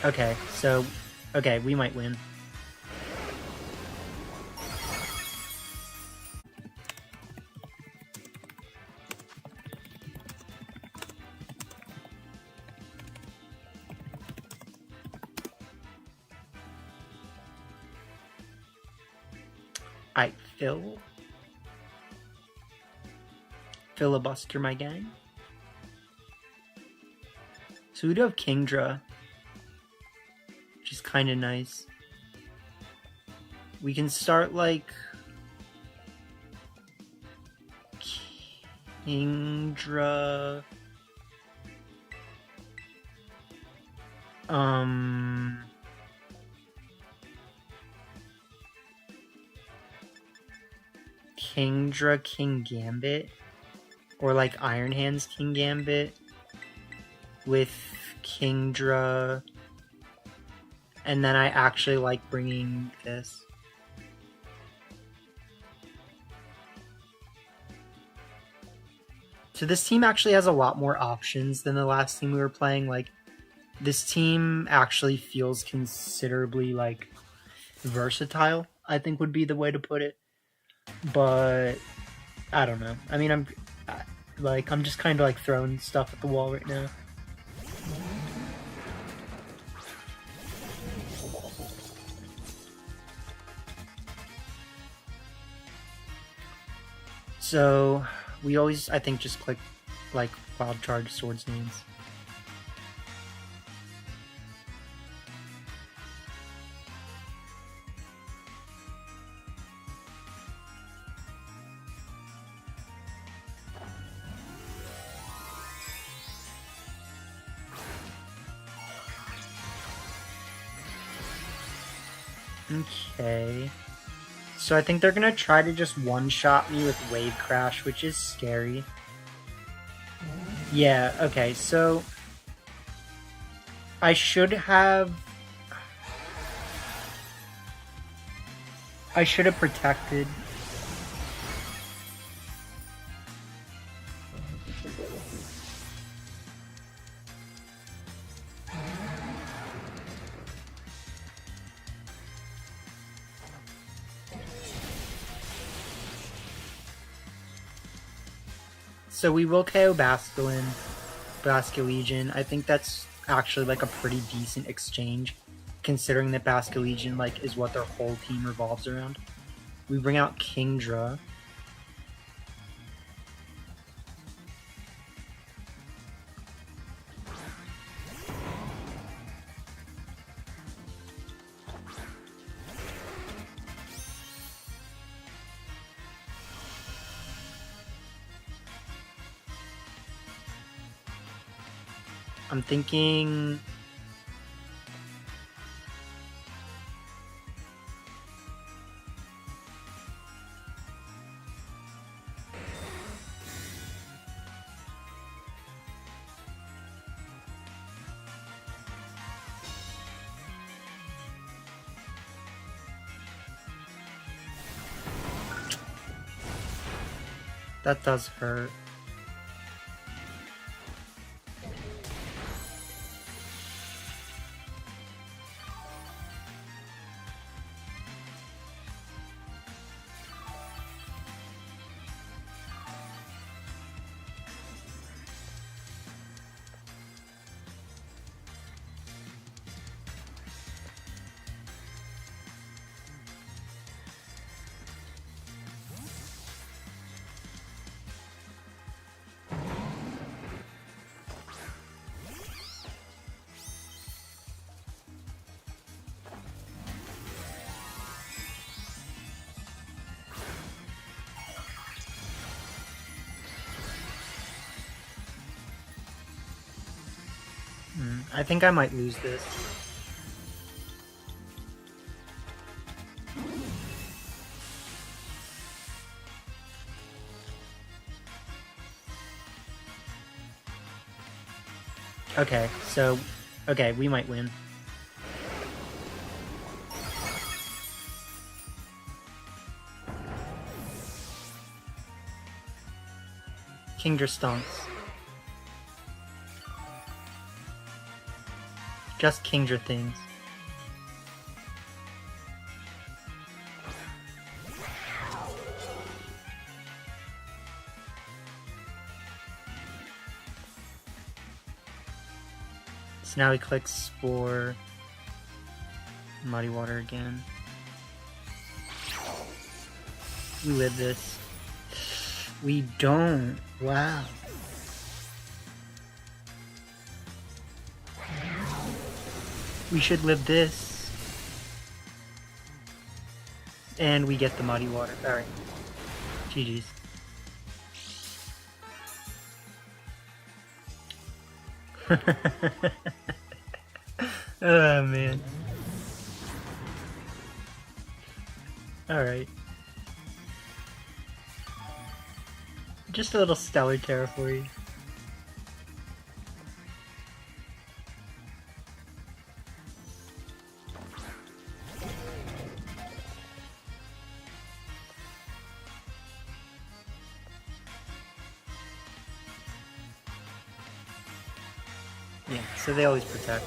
Okay, so... Okay, we might win. I filibuster my gang. So we do have Kingdra, which is kind of nice. We can start like Kingdra. Kingdra King Gambit, or like Iron Hands King Gambit with Kingdra, and then I actually like bringing this. So this team actually has a lot more options than the last team we were playing. Like, this team actually feels considerably like versatile, I think would be the way to put it. But I don't know. I mean, I'm just kind of like throwing stuff at the wall right now. So we always, I think, just click like Wild Charge Swords names. Okay. So I think they're gonna try to just one-shot me with Wave Crash, which is scary. Yeah, okay, so... I should have protected. So we will KO Basculegion. I think that's actually like a pretty decent exchange, considering that Basculegion like is what their whole team revolves around. We bring out Kingdra. I'm thinking... That does hurt. I think I might lose this. Okay, so... Okay, we might win. Kingdra stonks. Just Kingdra things. So now he clicks for Muddy Water again. We live this. We don't. Wow. We should live this. And we get the Muddy Water. Alright. GG's. Oh man. Alright. Just a little Stellar Terra for you. Yeah, so they always protect.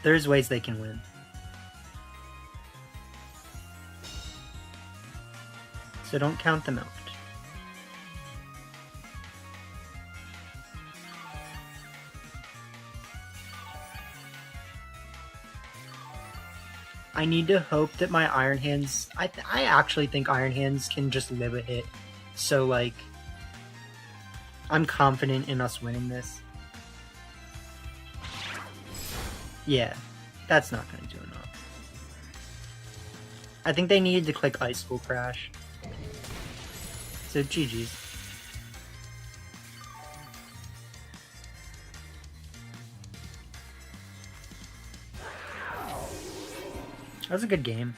There's ways they can win. So don't count them out. I need to hope that my Iron Hands... I actually think Iron Hands can just live a hit. So, like... I'm confident in us winning this. Yeah, that's not going to do enough. I think they needed to click Ice School Crash. So, GG's. That was a good game.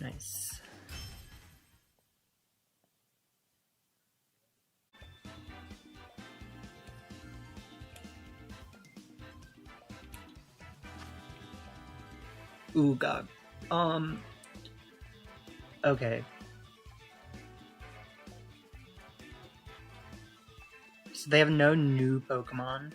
Nice. Ooh, God. Okay. So they have no new Pokemon.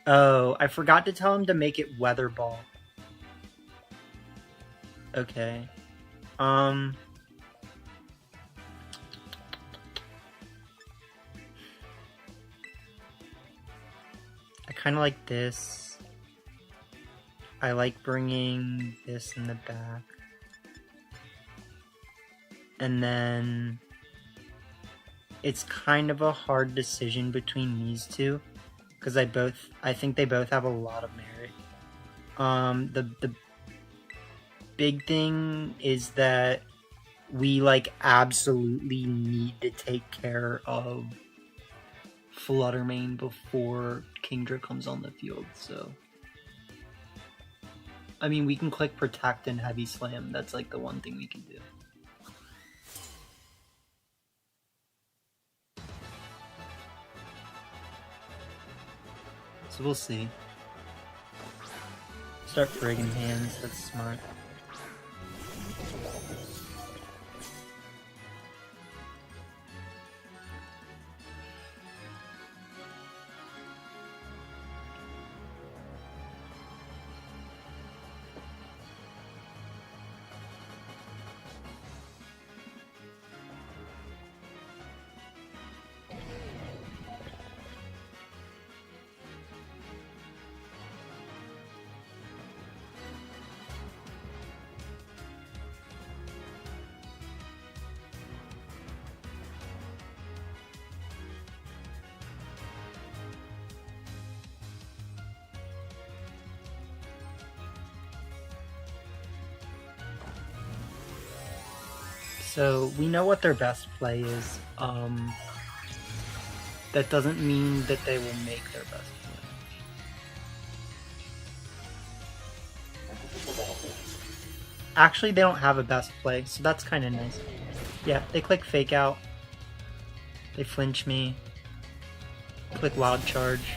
Oh, I forgot to tell him to make it Weather Ball. Okay. I kind of like this. I like bringing this in the back. And then it's kind of a hard decision between these two. Because I think they both have a lot of merit. The big thing is that we, like, absolutely need to take care of Fluttermane before Kingdra comes on the field, so... I mean, we can click Protect and Heavy Slam, that's, like, the one thing we can do. So we'll see. Start friggin' hands, that's smart. So we know what their best play is. that doesn't mean that they will make their best play. Actually, they don't have a best play, so that's kind of nice. Yeah, they click Fake Out. They flinch me. Click Wild Charge.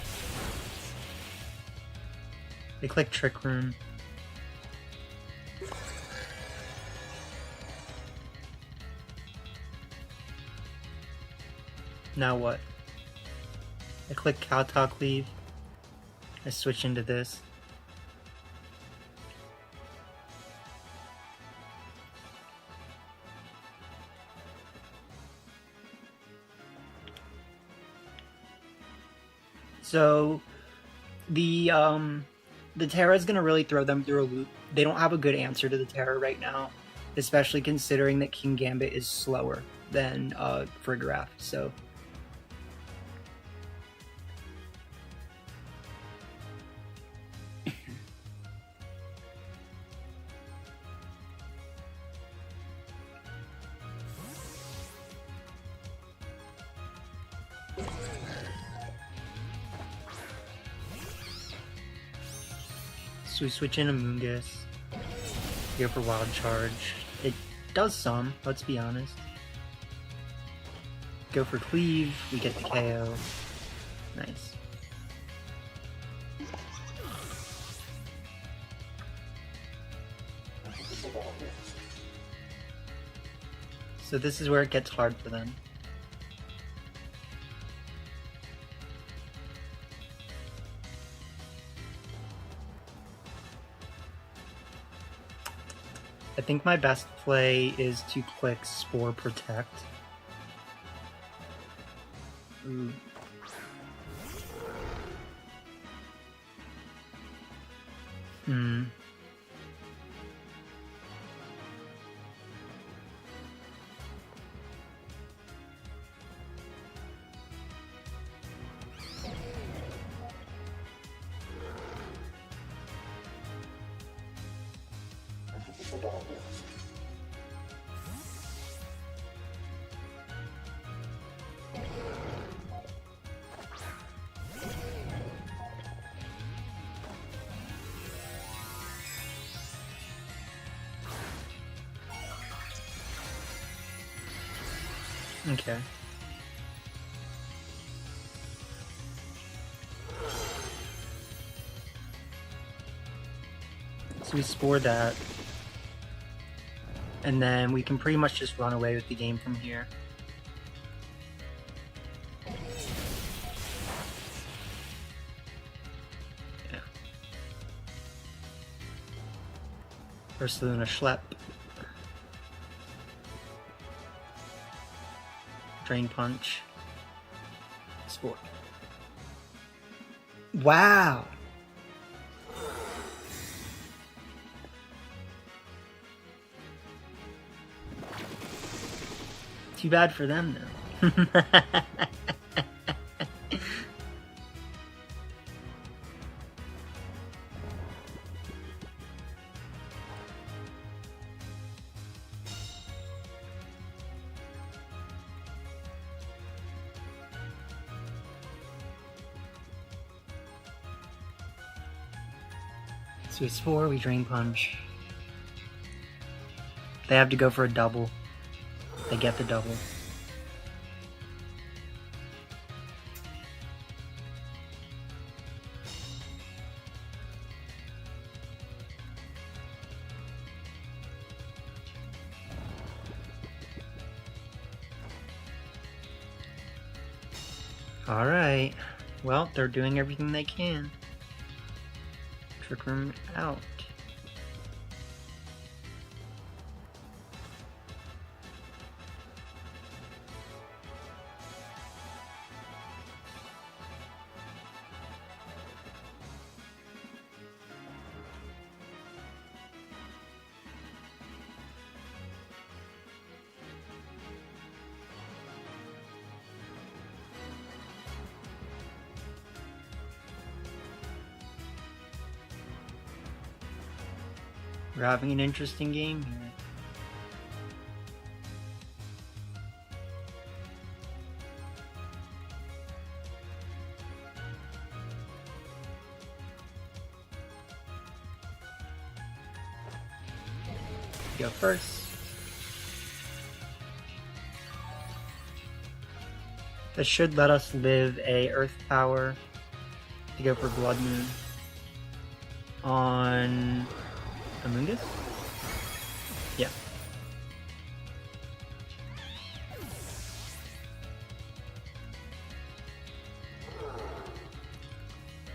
They click Trick Room. Now what? I click Kowtow Cleave. I switch into this. So the Tera is gonna really throw them through a loop. They don't have a good answer to the Tera right now, especially considering that King Gambit is slower than Frigoraph. So So we switch in Amoonguss, go for Wild Charge. It does some, let's be honest. Go for Cleave, we get the KO. Nice. So this is where it gets hard for them. I think my best play is to click Spore Protect. Ooh. Okay. So we Spore that. And then we can pretty much just run away with the game from here. Yeah. Ursaluna Schlep. Drain Punch. Spore. Wow! Too bad for them, though. So we Spore, we Drain Punch. They have to go for a double. They get the double. Alright. Well, they're doing everything they can. Trick Room out. We're having an interesting game here. Go first. That should let us live a Earth Power to go for Blood Moon on Amoonguss? Yeah.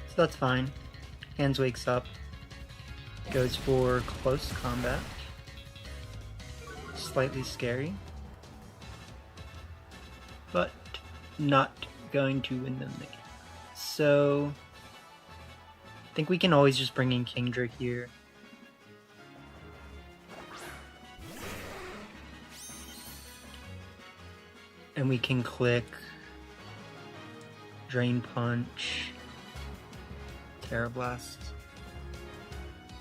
So that's fine. Hands wakes up. Goes for close combat. Slightly scary. But not going to win them the game. So I think we can always just bring in Kingdra here. And we can click Drain Punch, Tera Blast.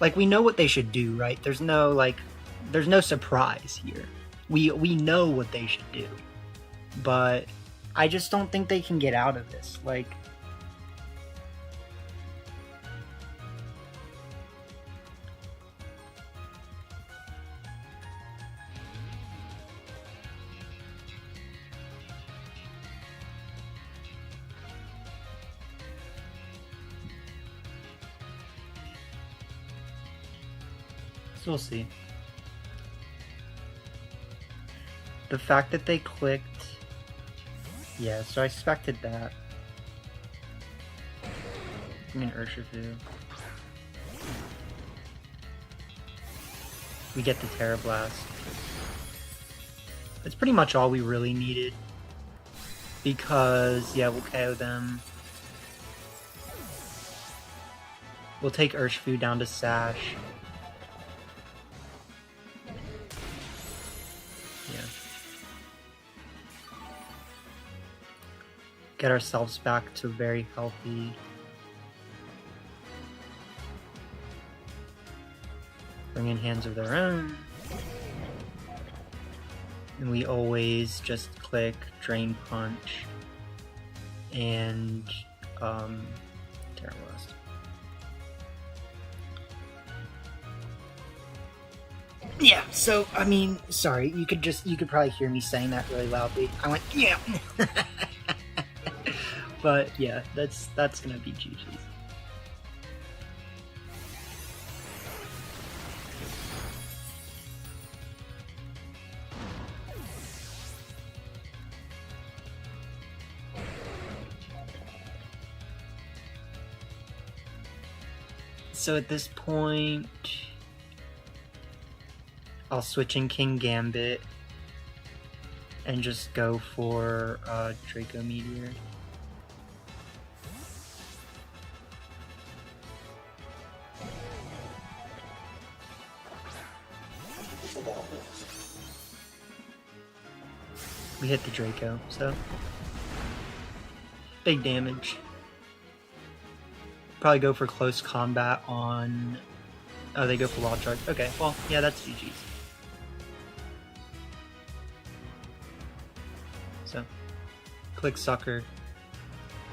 Like, we know what they should do, right? There's no surprise here. We know what they should do. But I just don't think they can get out of this. Like, so we'll see. The fact that they clicked... Yeah, so I expected that. I mean, Urshifu. We get the Tera Blast. That's pretty much all we really needed. Because, yeah, we'll KO them. We'll take Urshifu down to Sash. Yeah. Get ourselves back to very healthy. Bring in hands of their own. And we always just click Drain Punch and Tera Blast. Yeah, so I mean, sorry, you could probably hear me saying that really loudly. I went, yeah. But yeah, that's gonna be GG's. So at this point, I'll switch in King Gambit and just go for Draco Meteor. We hit the Draco, so big damage. Probably go for close combat on... Oh, they go for Wild Charge. Okay, well, yeah, that's GG's. So, click Sucker,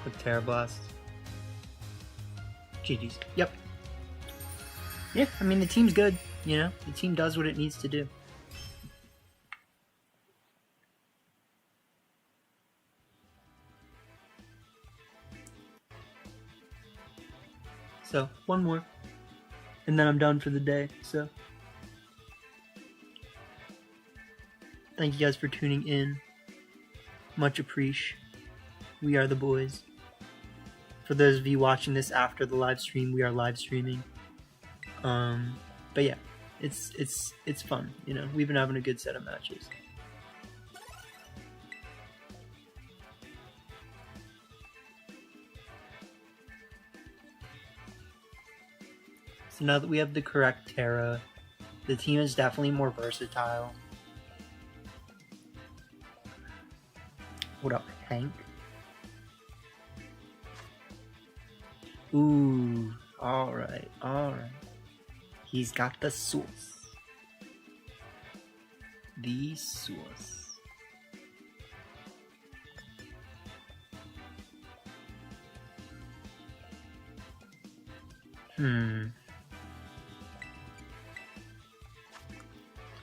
click Tera Blast. GG's. Yep. Yeah, I mean, the team's good, you know? The team does what it needs to do. So, one more. And then I'm done for the day, so. Thank you guys for tuning in. Much appreciate. We are the boys. For those of you watching this after the live stream, we are live streaming. But yeah, it's fun, you know. We've been having a good set of matches. So now that we have the correct Tera, the team is definitely more versatile. What up, Hank? Ooh, alright, alright. He's got the sauce. The sauce.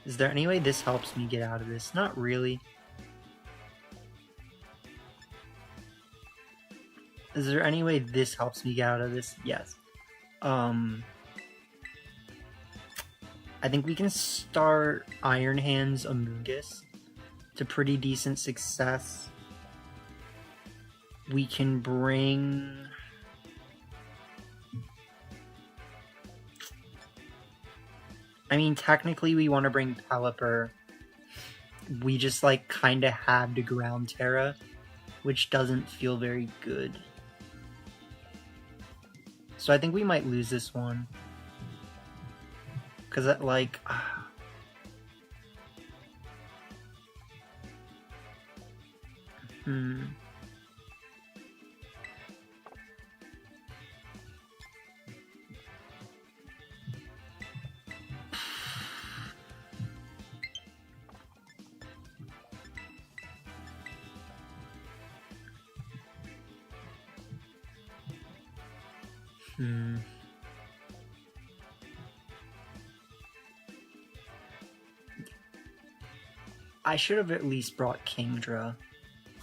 Is there any way this helps me get out of this? Not really. Is there any way this helps me get out of this? Yes. I think we can start Iron Hands Amogus to pretty decent success. We can bring... I mean, technically we want to bring Pelipper. We just, like, kind of have to ground Tera, which doesn't feel very good. So I think we might lose this one. Because, like... I should have at least brought Kingdra,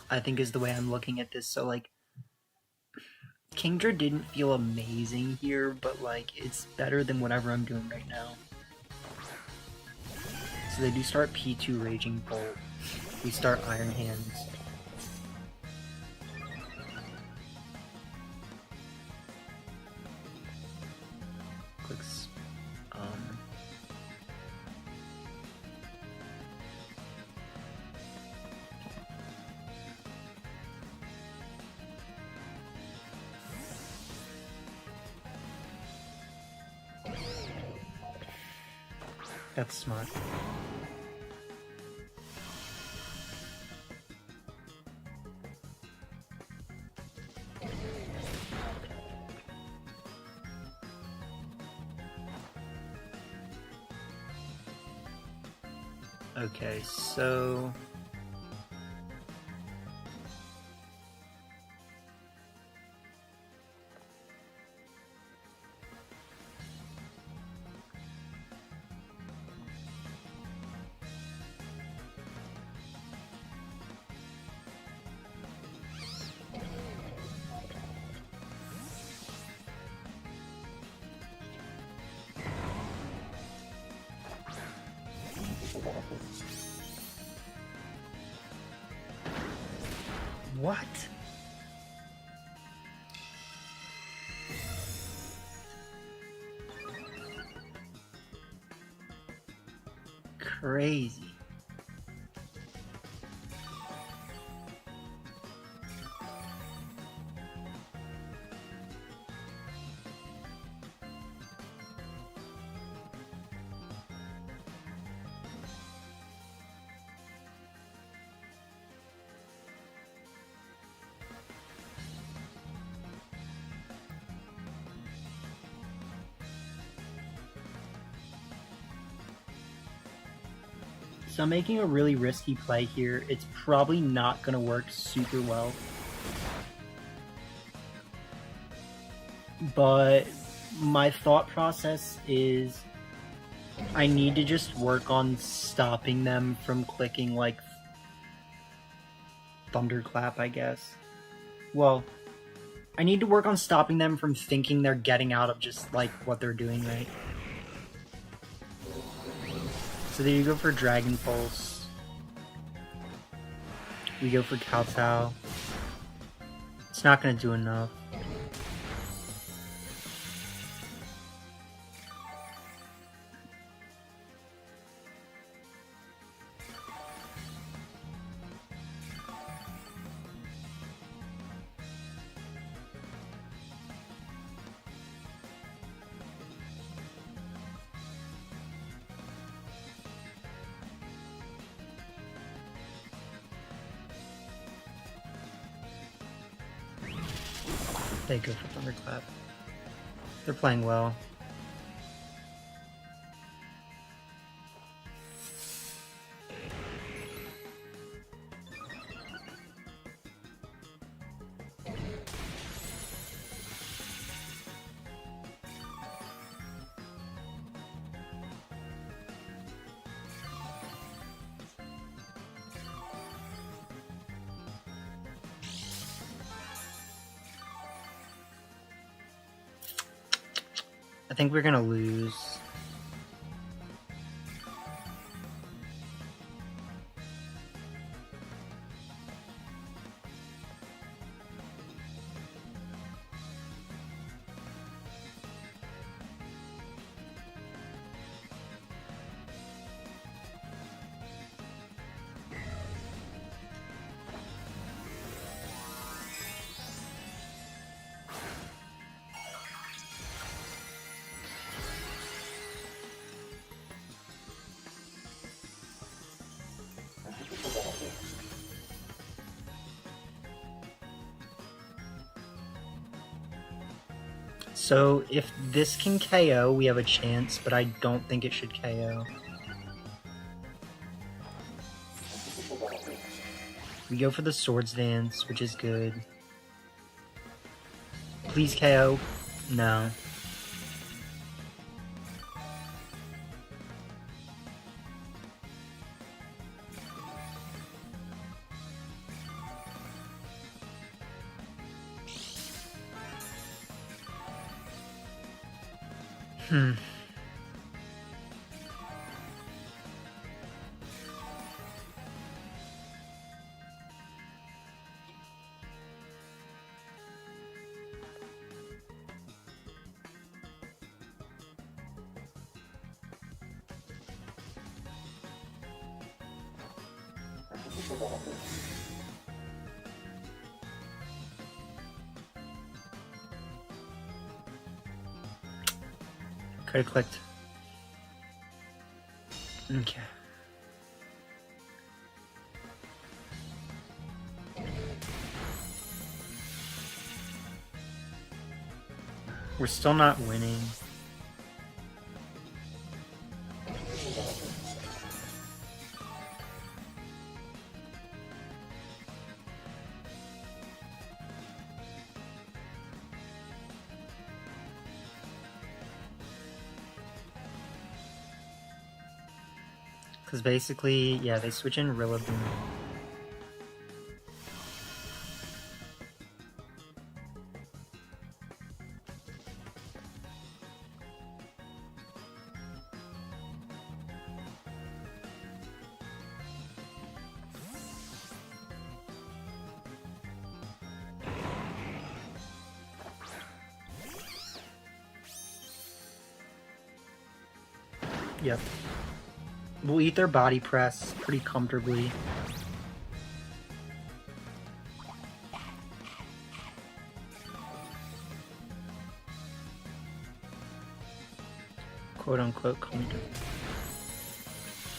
I think is the way I'm looking at this. So, like, Kingdra didn't feel amazing here, but, like, it's better than whatever I'm doing right now. So they do start P2 Raging Bolt. We start Iron Hands. Clicks. That's smart. Okay, so... What? Crazy. So I'm making a really risky play here. It's probably not going to work super well. But my thought process is I need to just work on stopping them from clicking, like, Thunderclap, I guess. Well, I need to work on stopping them from thinking they're getting out of just, like, what they're doing, right? So there you go for Dragon Pulse. We go for Kowtow. It's not going to do enough. They go for Thunderclap. They're playing well. I think we're gonna lose. So if this can KO, we have a chance, but I don't think it should KO. We go for the Swords Dance, which is good. Please KO. No. Could have clicked. Okay. We're still not winning. Because basically, yeah, they switch in Rillaboom. Yep. We'll eat their body press pretty comfortably. Quote unquote comfortable.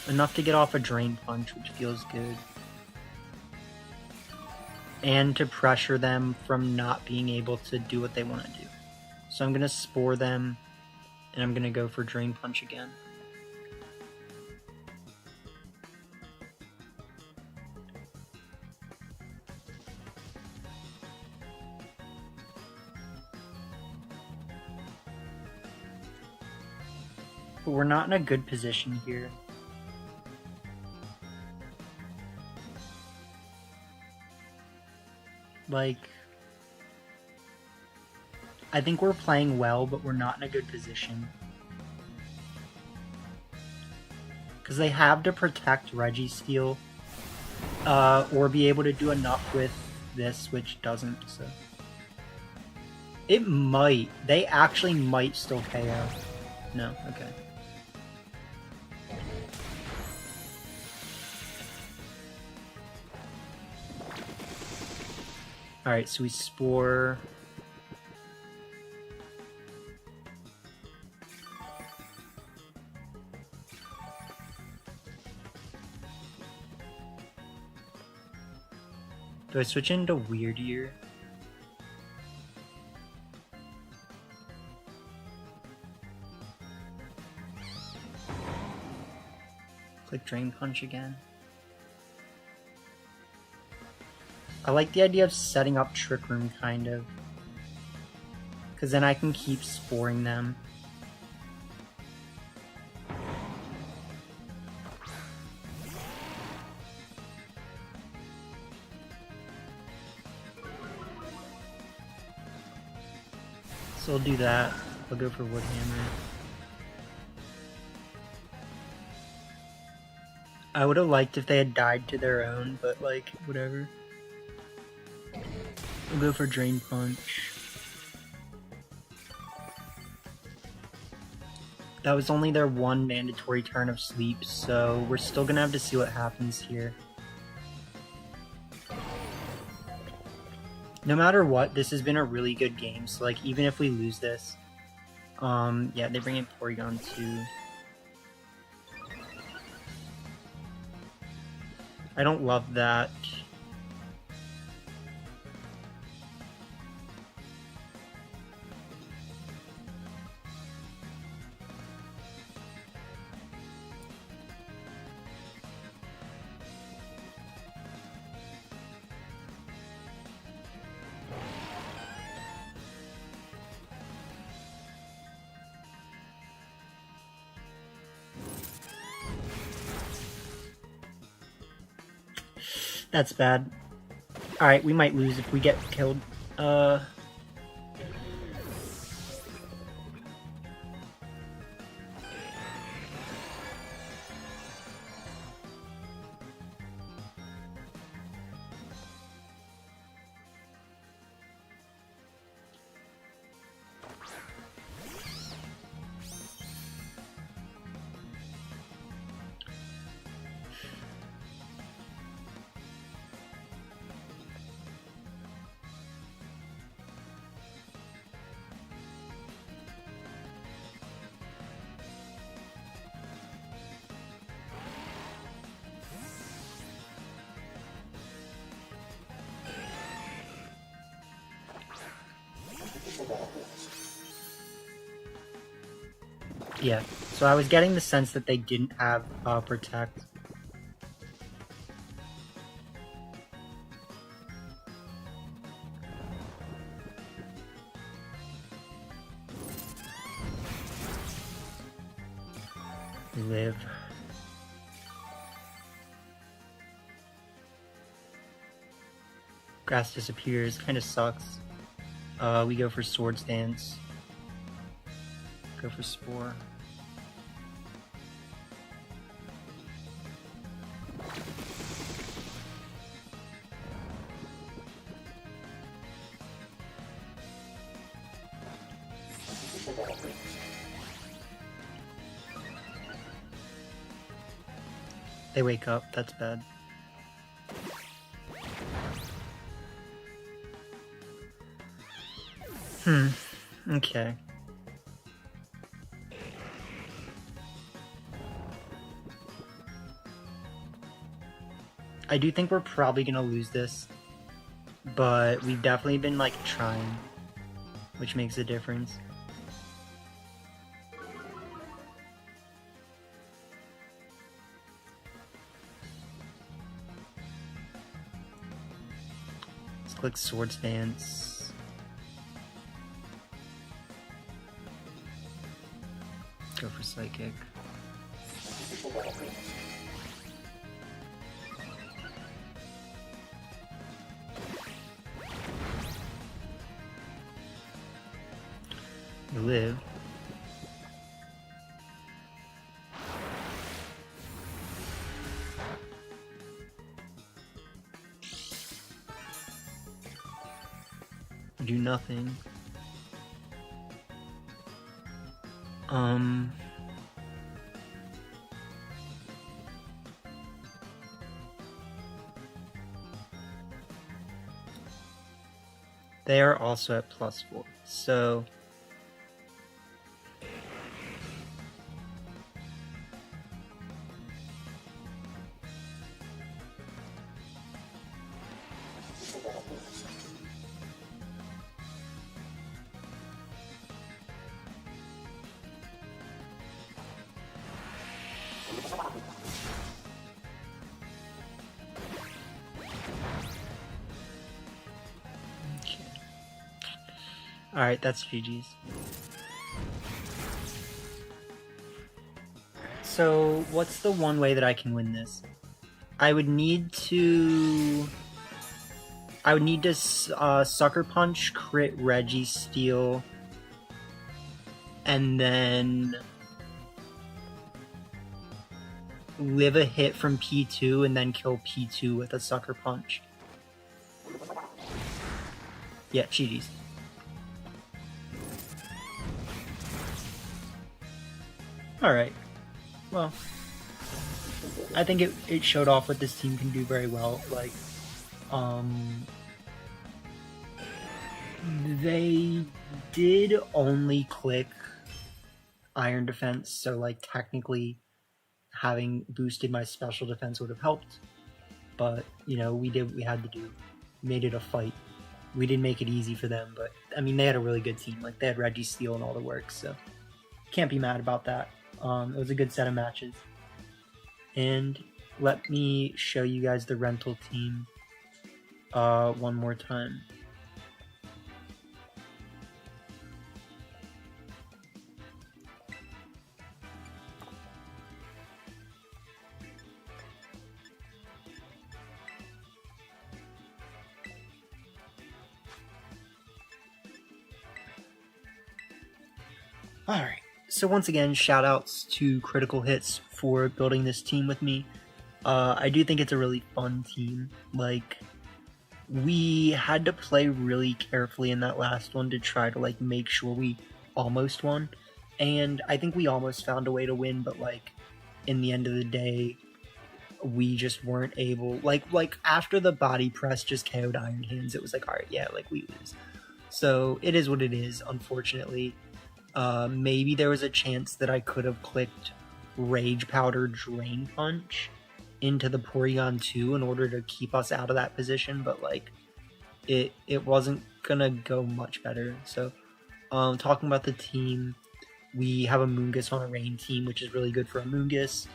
Enough to get off a Drain Punch, which feels good. And to pressure them from not being able to do what they want to do. So I'm going to Spore them, and I'm going to go for Drain Punch again. But we're not in a good position here. Like, I think we're playing well, but we're not in a good position. Because they have to protect Registeel, or be able to do enough with this, which doesn't, so. It might. They actually might still KO. No, okay. Alright, so we Spore. Do I switch into Weird Year? Click Drain Punch again. I like the idea of setting up Trick Room, kind of. Because then I can keep sporing them. So I'll do that, I'll go for Woodhammer. I would have liked if they had died to their own, but like, whatever. We'll go for Drain Punch. That was only their one mandatory turn of sleep, so we're still gonna have to see what happens here. No matter what, this has been a really good game, so like, even if we lose this... yeah, they bring in Porygon too. I don't love that. That's bad. Alright, we might lose if we get killed. Yeah, so I was getting the sense that they didn't have Protect. Live. Grass disappears, kind of sucks. We go for Swords Dance. Go for Spore. They wake up, that's bad. Okay. I do think we're probably gonna lose this, but we've definitely been like trying, which makes a difference. Let's click Swords Dance. Go for Psychic. Live. Do nothing. They are also at +4, so alright, that's GG's. So, what's the one way that I can win this? I would need to Sucker Punch, crit Reggie, steal, and then live a hit from P2 and then kill P2 with a Sucker Punch. Yeah, GG's. Alright. Well, I think it showed off what this team can do very well. Like, they did only click Iron Defense, so like technically having boosted my special defense would have helped. But, you know, we had to do. Made it a fight. We didn't make it easy for them, but I mean, they had a really good team. Like, they had Registeel and all the works, so can't be mad about that. It was a good set of matches. And let me show you guys the rental team one more time. Alright, so once again, shoutouts to Critical Hits for building this team with me. I do think it's a really fun team. Like, we had to play really carefully in that last one to try to, like, make sure we almost won. And I think we almost found a way to win, but, like, in the end of the day, we just weren't able... Like after the body press just KO'd Iron Hands, it was like, alright, yeah, like, we lose. So, it is what it is, unfortunately. Maybe there was a chance that I could have clicked Rage Powder Drain Punch into the Porygon 2 in order to keep us out of that position, but like it wasn't gonna go much better. So talking about the team, we have a Moongus on a Rain team, which is really good for a Moongus.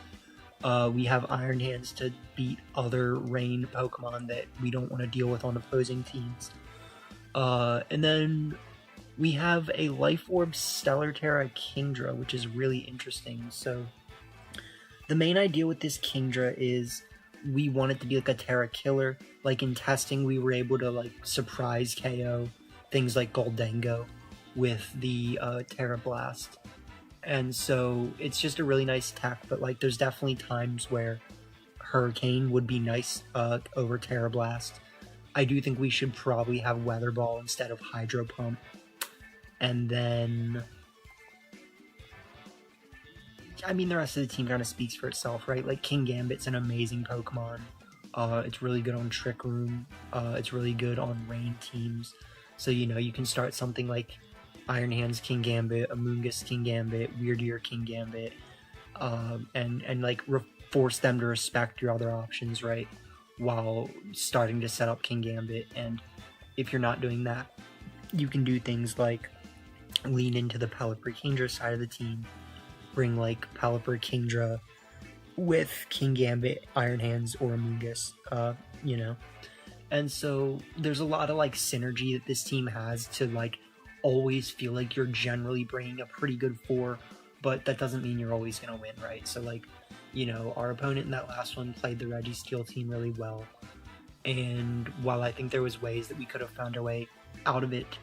We have Iron Hands to beat other Rain Pokemon that we don't want to deal with on opposing teams. And then we have a Life Orb Stellar Tera Kingdra, which is really interesting. So the main idea with this Kingdra is we want it to be like a Tera killer. Like in testing, we were able to like surprise KO things like Goldengo with the Tera Blast. And so it's just a really nice tech, but like there's definitely times where Hurricane would be nice over Tera Blast. I do think we should probably have Weather Ball instead of Hydro Pump. And then, I mean, the rest of the team kind of speaks for itself, right? Like, King Gambit's an amazing Pokemon. It's really good on Trick Room. It's really good on Rain teams. So, you know, you can start something like Iron Hands King Gambit, Amoonguss King Gambit, Weirdier King Gambit, and like, force them to respect your other options, right? While starting to set up King Gambit. And if you're not doing that, you can do things like lean into the Pelipper Kingdra side of the team, bring like Pelipper Kingdra with King Gambit, Iron Hands, or Amoonguss, you know. And so there's a lot of like synergy that this team has to like always feel like you're generally bringing a pretty good 4, but that doesn't mean you're always going to win, right? So like, you know, our opponent in that last one played the Registeel team really well, and while I think there was ways that we could have found our way out of it,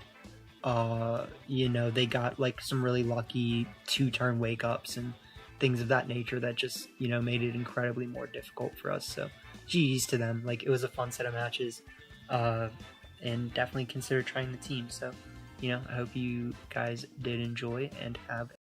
you know, they got like some really lucky 2-turn wake ups and things of that nature that just, you know, made it incredibly more difficult for us. So GG's to them. Like, it was a fun set of matches, and definitely consider trying the team. So, you know, I hope you guys did enjoy and have